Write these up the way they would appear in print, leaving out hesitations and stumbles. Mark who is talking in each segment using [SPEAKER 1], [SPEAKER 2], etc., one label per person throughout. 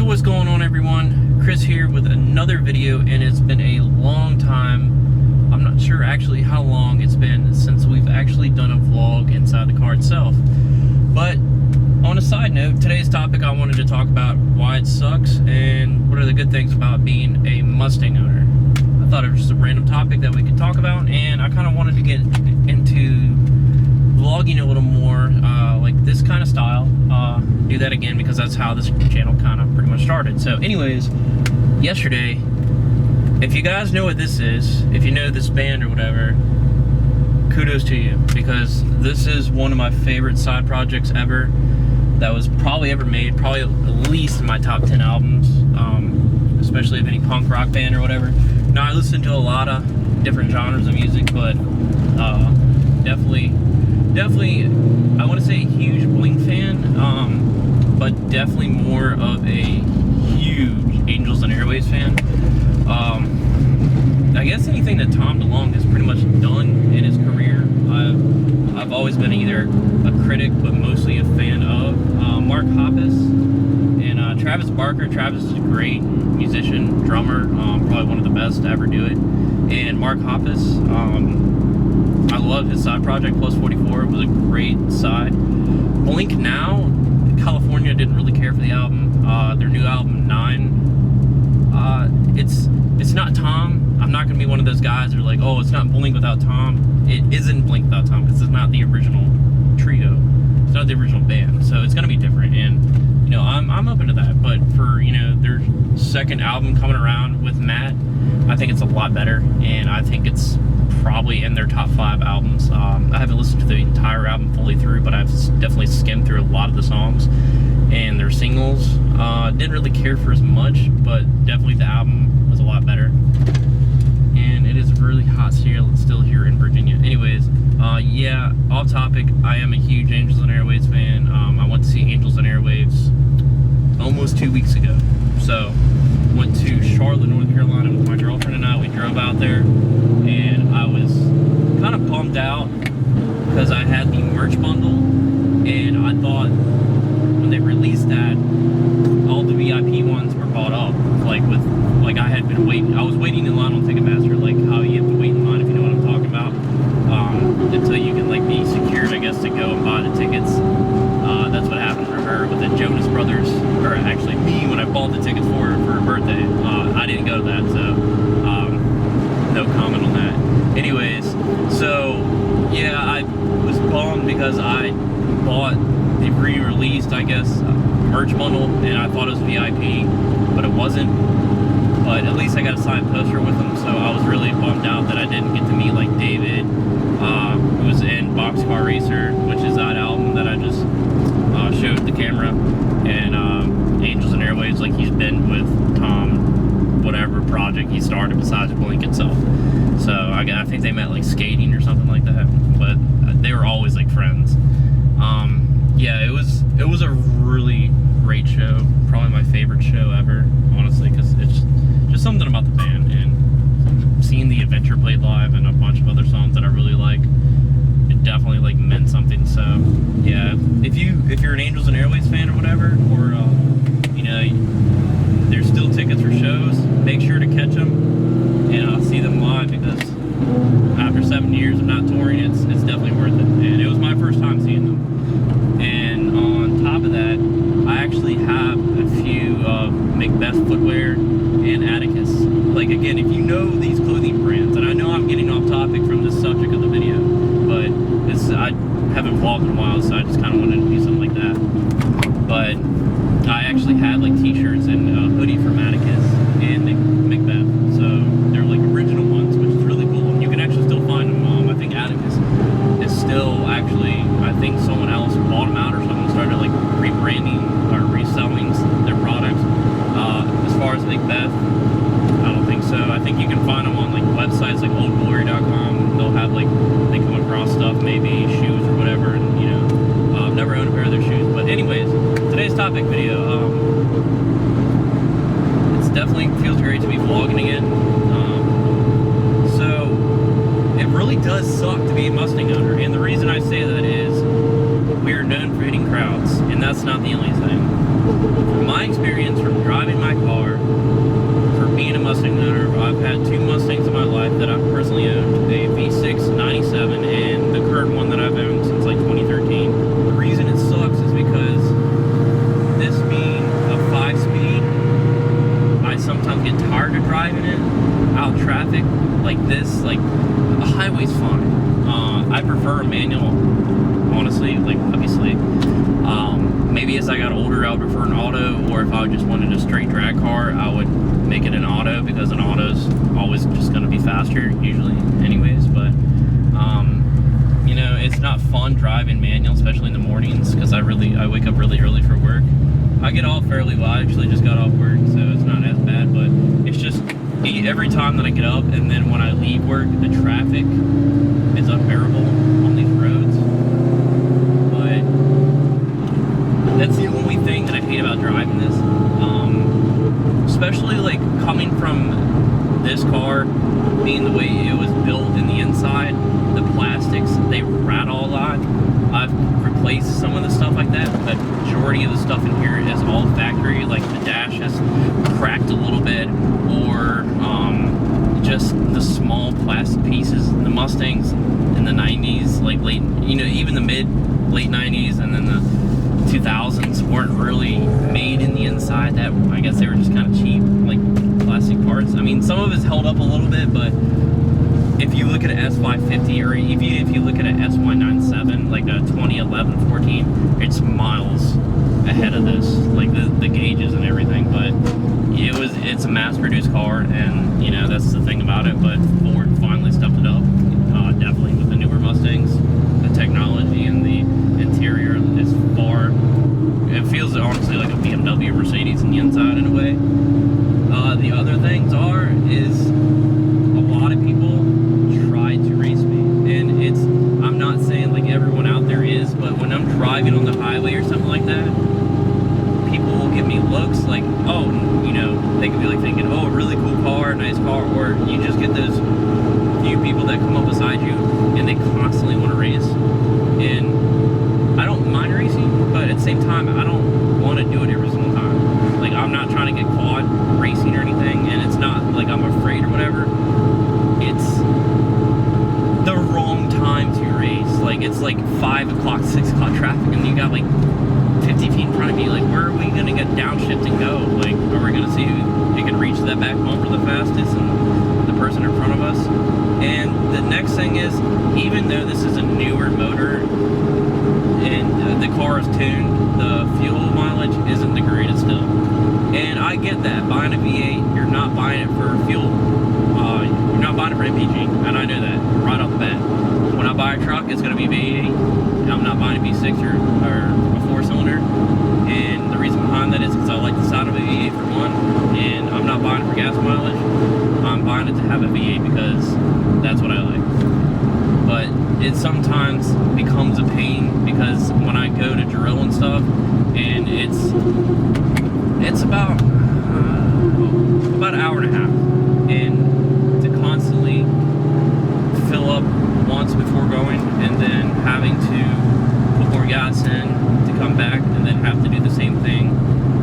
[SPEAKER 1] So what's going on, everyone? Chris here with another video, and it's been a long time. I'm not sure actually how long it's been since we've actually done a vlog inside the car itself. But on a side note, today's topic I wanted to talk about why it sucks and what are the good things about being a Mustang owner. I thought it was just a random topic that we could talk about, and I kind of wanted to get into vlogging a little more like this kind of style. Do that again because that's how this channel kind of pretty much started. So anyways, yesterday, if you guys know what this is, if you know this band or whatever, kudos to you, because this is one of my favorite side projects ever that was probably ever made, probably at least in my top 10 albums, especially of any punk rock band or whatever. Now, I listen to a lot of different genres of music, but definitely, I want to say a huge Blink fan, but definitely more of a huge Angels and Airwaves fan. I guess anything that Tom DeLonge has pretty much done in his career, I've always been either a critic, but mostly a fan of. Mark Hoppus and Travis Barker. Travis is a great musician, drummer, probably one of the best to ever do it. And Mark Hoppus, I love his side project, Plus 44. It was a great side. Blink now, California didn't really care for the album. Their new album, 9, it's not Tom. I'm not going to be one of those guys that are like, oh, it's not Blink without Tom. It isn't Blink without Tom, because it's not the original trio. It's not the original band, so it's going to be different. And, you know, I'm open to that. But for, you know, their second album coming around with Matt, I think it's a lot better, and I think it's probably in their top 5 albums. I haven't listened to the entire album fully through, but I've definitely skimmed through a lot of the songs and their singles. Didn't really care for as much, but definitely the album was a lot better. And it is really hot still here in Virginia. Anyways, yeah, off topic, I am a huge Angels and Airwaves fan. I went to see Angels and Airwaves almost 2 weeks ago. So, went to Charlotte, North Carolina with my girlfriend and I. We drove out there, and I was kind of bummed out because I had the merch bundle, and I thought when they released that, all the VIP ones were bought up. Like I had been waiting. I was waiting in line on Ticketmaster, like how you have to wait in line, if you know what I'm talking about, until you can like be secured, I guess, to go and buy the tickets. That's what happened for her with the Jonas Brothers, or actually me when I bought the tickets for her birthday. I didn't go to that, so no comment on that. Anyways, so yeah, I was bummed because I bought the re-released, I guess, merch bundle, and I thought it was VIP, but it wasn't. But at least I got a signed poster with them, so I was really bummed out that I didn't get to meet like David, who was in Boxcar Racer, which is that album that I just showed the camera, and Angels and Airwaves, like he's been with Tom, whatever project he started besides Blink itself. So I think they met like skating or something like that, but they were always like friends. Yeah, it was a really great show, probably my favorite show ever, honestly, because it's just something about the band, and seeing The Adventure played live and a bunch of other songs that I really like, it definitely like meant something. So yeah, if you're an Angels and Airwaves fan or whatever, or you know, there's still tickets for shows, make sure to catch them and see them live, because after 7 years of not touring, it's definitely worth it. And it was my first time seeing them. And on top of that, I actually have a few Macbeth footwear and Atticus. Like, again, if you know these clothing brands, and I know I'm getting off topic from the subject of the video, but I haven't vlogged in a while, so I just kind of wanted to do something like that. But I actually had like t-shirts and a hoodie from Atticus and Macbeth, so they're like original ones, which is really cool. And you can actually still find them. I think Atticus is still actually, I think someone else bought them out or something, started like rebranding or reselling their products. As far as Macbeth, I don't think so. I think you can find them on like websites like oldglory.com. They'll have like, they come across stuff, maybe shoes or whatever, and you know, I've never owned a pair of their shoes. But anyways, today's topic video, it's definitely feels great to be vlogging again. So it really does suck to be a Mustang owner, and the reason I say that is we're known for hitting crowds, and that's not the only thing. From my experience from driving my car, for being a Mustang owner, I've had 2 Mustangs in my life that I've personally owned, a V6 97 and the current one that I've owned since like 2013. The reason it sucks is because this being a 5-speed, I sometimes get tired of driving it out in traffic like this. Like, a highway's fine. I prefer a manual, honestly, like, obviously. Maybe as I got older, I would prefer an auto, or if I just wanted a straight drag car, I would make it an auto, because an auto's always just going to be faster, usually, anyways. But, you know, it's not fun driving manual, especially in the mornings, because I wake up really early for work. I get off fairly well. I actually just got off work, so it's not as bad, but it's just every time that I get up, and then when I leave work, the traffic is unbearable on these roads. But that's the only thing that I hate about driving this. Especially like coming from this car, being the way it was built in the inside, the plastics, they rattle a lot. I've replaced some of the stuff like that, but the majority of the stuff in here is all factory. Like the dash has cracked a little bit, or just the small plastic pieces. The Mustangs in the 90s, like late, you know, even the late 90s, and then the 2000s weren't really made in the inside. That, I guess they were just kind of cheap, like plastic parts. I mean, some of it's held up a little bit, but if you look at an S550, or if you look at an SY97, like a 2011-14, it's miles ahead of this, like the gauges and everything. But it's a mass-produced car, and you know, that's the thing about it. But Ford finally stepped it up, definitely with the newer Mustangs. The technology and the interior is far. It feels honestly like a BMW or Mercedes in the inside in a way. The other things is a lot of people try to race me, and I'm not saying like everyone out there is, but when I'm driving on the highway or something like that, people will give me looks like, oh, you know, they could be like thinking, oh, a really cool car, nice car, or you just get those few people that come up beside you and they constantly want to race. And I don't mind racing, but at the same time, I don't want to do it every single time. Like, I'm not trying to get caught racing or anything, and it's not like I'm afraid or whatever. It's the wrong time to race. Like, it's like 5 o'clock, 6 o'clock traffic, and you got like 50 feet in front of you. Like, where are we going to get downshift and go? Like, are we going to see who can reach that back bumper the fastest, and the person in front of us? And the next thing is, even though this is a newer motor and the car is tuned, the fuel mileage isn't the greatest still. And I get that. Buying a V8, you're not buying it for fuel. You're not buying it for MPG, and I know that right off the bat. When I buy a truck, it's going to be V8. I'm not buying a V6 or a 4-cylinder. And the reason behind that is because I like the sound of a V8 for one, and I'm not buying it for gas mileage. I'm buying it to have a V8 because that's what I like. But it sometimes becomes a pain, because when I go to drill and stuff, and it's about an hour and a half, and to constantly fill up once before going, and then having to put more gas in to come back, and then have to do the same thing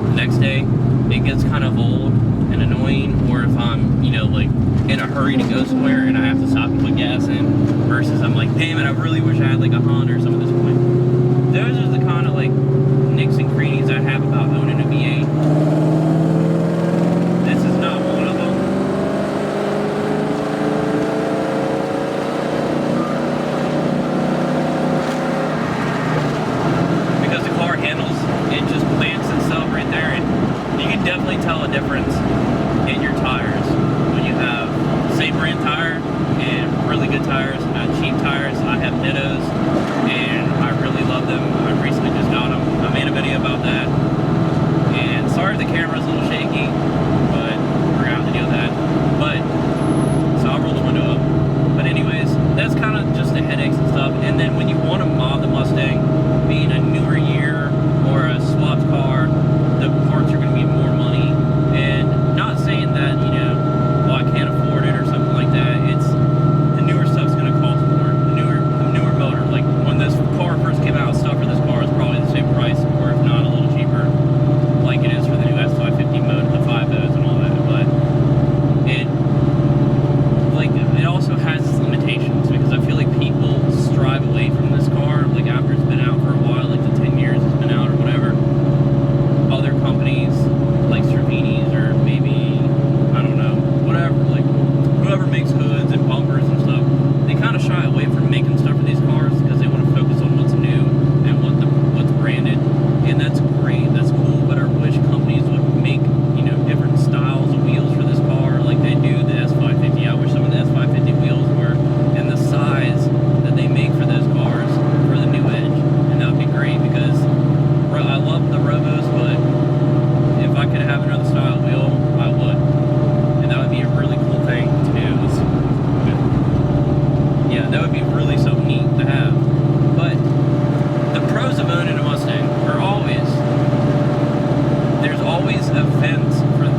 [SPEAKER 1] the next day, it gets kind of old and annoying. Or if I'm, you know, like in a hurry to go somewhere and I have to stop and put gas in, versus I'm like, damn it, I really wish I had like a Honda or something at this point. Those are the kind of like nicks and crannies I have about owning a V8. This is not one of them. Because the car handles, it just plants itself right there, and you can definitely tell a difference in your tires when you have the same brand tire and really good tires, not cheap tires. I have Dittos, and I really love them. I recently just got them. I made a video about that, and sorry the camera's a little shaky, but we're gonna have to deal with that. But so I'll roll the window up. But anyways, that's kind of just the headaches and stuff. And then when you want to mod the Mustang, being a newer year or a swapped car, the parts are going to be more money. And not saying that, you know, well, I can't afford it or something like that. It's the newer stuff's going to cost more. The newer motor. Like when this car first came out, stuff for this car companies like Cervini's or maybe, I don't know, whatever, like whoever makes hoods and bumpers and stuff, they kind of shy away from making stuff for these cars because they want to focus on what's new and what's branded, and that's great, that's cool. But I wish companies would make, you know, different styles of wheels for this car, like they do the S550. I wish some of the S550 wheels were in the size that they make for those cars for the new Edge, and that would be great because I love the Robos, but if I could have another style wheel, I would, and that would be a really cool thing to do. Yeah, that would be really so neat to have. But the pros of owning a Mustang are always, there's always events for